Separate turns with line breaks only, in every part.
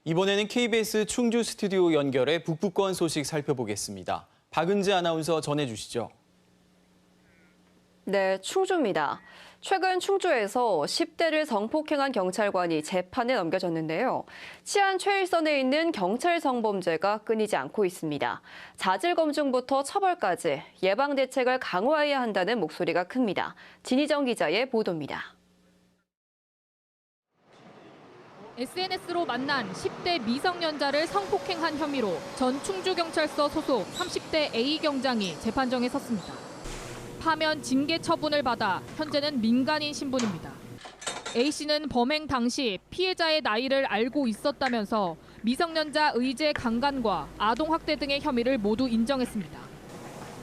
이번에는 KBS 충주 스튜디오 연결해 북부권 소식 살펴보겠습니다. 박은지 아나운서 전해주시죠.
네, 충주입니다. 최근 충주에서 10대를 성폭행한 경찰관이 재판에 넘겨졌는데요. 치안 최일선에 있는 경찰 성범죄가 끊이지 않고 있습니다. 자질 검증부터 처벌까지 예방 대책을 강화해야 한다는 목소리가 큽니다. 진희정 기자의 보도입니다.
SNS로 만난 10대 미성년자를 성폭행한 혐의로 전 충주경찰서 소속 30대 A 경장이 재판정에 섰습니다. 파면 징계 처분을 받아 현재는 민간인 신분입니다. A씨는 범행 당시 피해자의 나이를 알고 있었다면서 미성년자 의제 강간과 아동학대 등의 혐의를 모두 인정했습니다.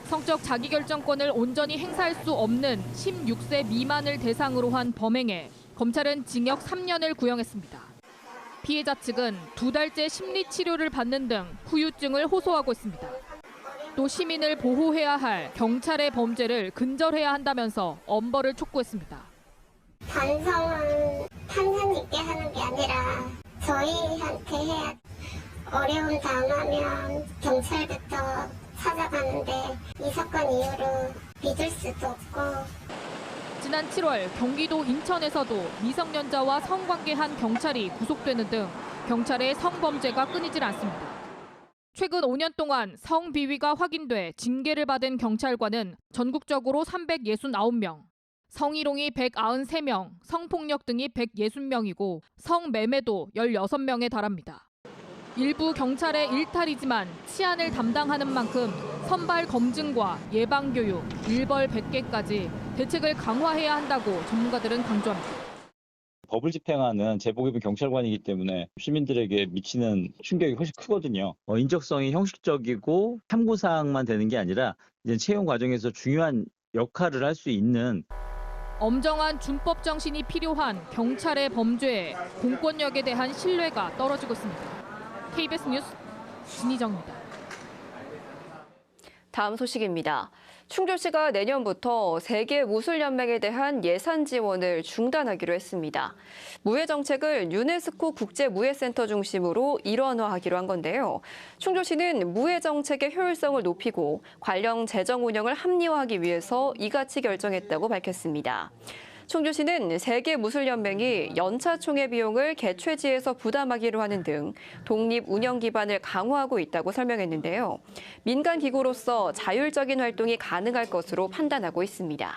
성적 자기결정권을 온전히 행사할 수 없는 16세 미만을 대상으로 한 범행에 검찰은 징역 3년을 구형했습니다. 피해자 측은 2달째 심리치료를 받는 등 후유증을 호소하고 있습니다. 또 시민을 보호해야 할 경찰의 범죄를 근절해야 한다면서 엄벌을 촉구했습니다.
반성은 판단 있게 하는 게 아니라 저희한테 해야 어려움 당하면 경찰부터 찾아가는데 이 사건 이후로 믿을 수도 없고.
지난 7월 경기도 인천에서도 미성년자와 성관계한 경찰이 구속되는 등 경찰의 성범죄가 끊이질 않습니다. 최근 5년 동안 성비위가 확인돼 징계를 받은 경찰관은 전국적으로 369명, 성희롱이 193명, 성폭력 등이 160명이고 성매매도 16명에 달합니다. 일부 경찰의 일탈이지만 치안을 담당하는 만큼 선발 검증과 예방교육, 일벌 100개까지 대책을 강화해야 한다고 전문가들은 강조합니다.
법을 집행하는 제복 입은 경찰관이기 때문에 시민들에게 미치는 충격이 훨씬 크거든요. 인적성이 형식적이고 참고사항만 되는 게 아니라 이제 채용 과정에서 중요한 역할을 할 수 있는
엄정한 준법 정신이 필요한 경찰의 범죄에 공권력에 대한 신뢰가 떨어지고 있습니다. KBS 뉴스 진희정입니다.
다음 소식입니다. 충주시가 내년부터 세계무술연맹에 대한 예산 지원을 중단하기로 했습니다. 무예 정책을 유네스코 국제무예센터 중심으로 일원화하기로 한 건데요. 충주시는 무예 정책의 효율성을 높이고 관련 재정 운영을 합리화하기 위해서 이같이 결정했다고 밝혔습니다. 충주시는 세계무술연맹이 연차 총회 비용을 개최지에서 부담하기로 하는 등 독립 운영 기반을 강화하고 있다고 설명했는데요. 민간 기구로서 자율적인 활동이 가능할 것으로 판단하고 있습니다.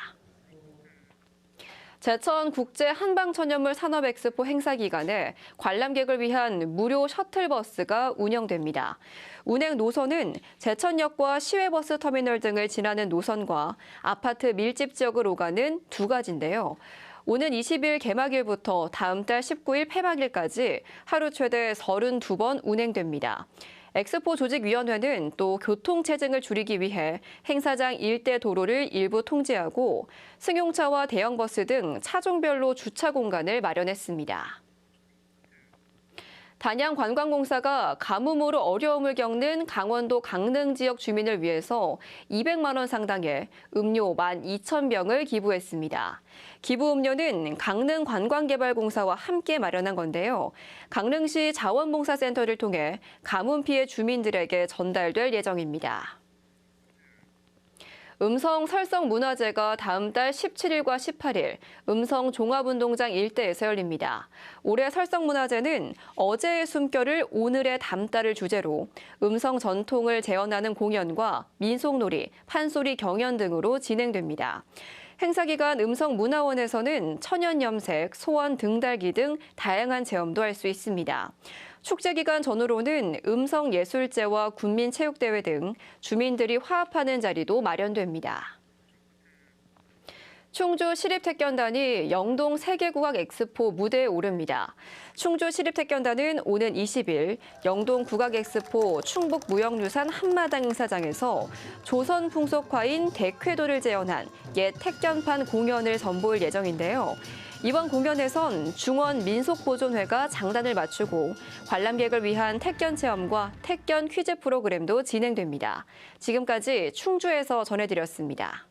제천 국제 한방천연물 산업엑스포 행사 기간에 관람객을 위한 무료 셔틀버스가 운영됩니다. 운행 노선은 제천역과 시외버스 터미널 등을 지나는 노선과 아파트 밀집 지역을 오가는 두 가지인데요. 오는 20일 개막일부터 다음 달 19일 폐막일까지 하루 최대 32번 운행됩니다. 엑스포 조직위원회는 또 교통체증을 줄이기 위해 행사장 일대 도로를 일부 통제하고 승용차와 대형버스 등 차종별로 주차 공간을 마련했습니다. 단양관광공사가 가뭄으로 어려움을 겪는 강원도 강릉 지역 주민을 위해서 200만 원 상당의 음료 12,000병을 기부했습니다. 기부 음료는 강릉관광개발공사와 함께 마련한 건데요. 강릉시 자원봉사센터를 통해 가뭄 피해 주민들에게 전달될 예정입니다. 음성 설성 문화제가 다음 달 17일과 18일 음성 종합운동장 일대에서 열립니다. 올해 설성 문화제는 어제의 숨결을 오늘의 담다를 주제로 음성 전통을 재현하는 공연과 민속놀이, 판소리 경연 등으로 진행됩니다. 행사 기간 음성문화원에서는 천연염색, 소원 등달기 등 다양한 체험도 할 수 있습니다. 축제 기간 전후로는 음성예술제와 군민체육대회 등 주민들이 화합하는 자리도 마련됩니다. 충주 시립태권단이 영동 세계국악 엑스포 무대에 오릅니다. 충주 시립태권단은 오는 20일 영동 국악엑스포 충북무형유산 한마당 행사장에서 조선 풍속화인 대쾌도를 재현한 옛 태권판 공연을 선보일 예정인데요. 이번 공연에선 중원 민속보존회가 장단을 맞추고 관람객을 위한 태권 체험과 태권 퀴즈 프로그램도 진행됩니다. 지금까지 충주에서 전해드렸습니다.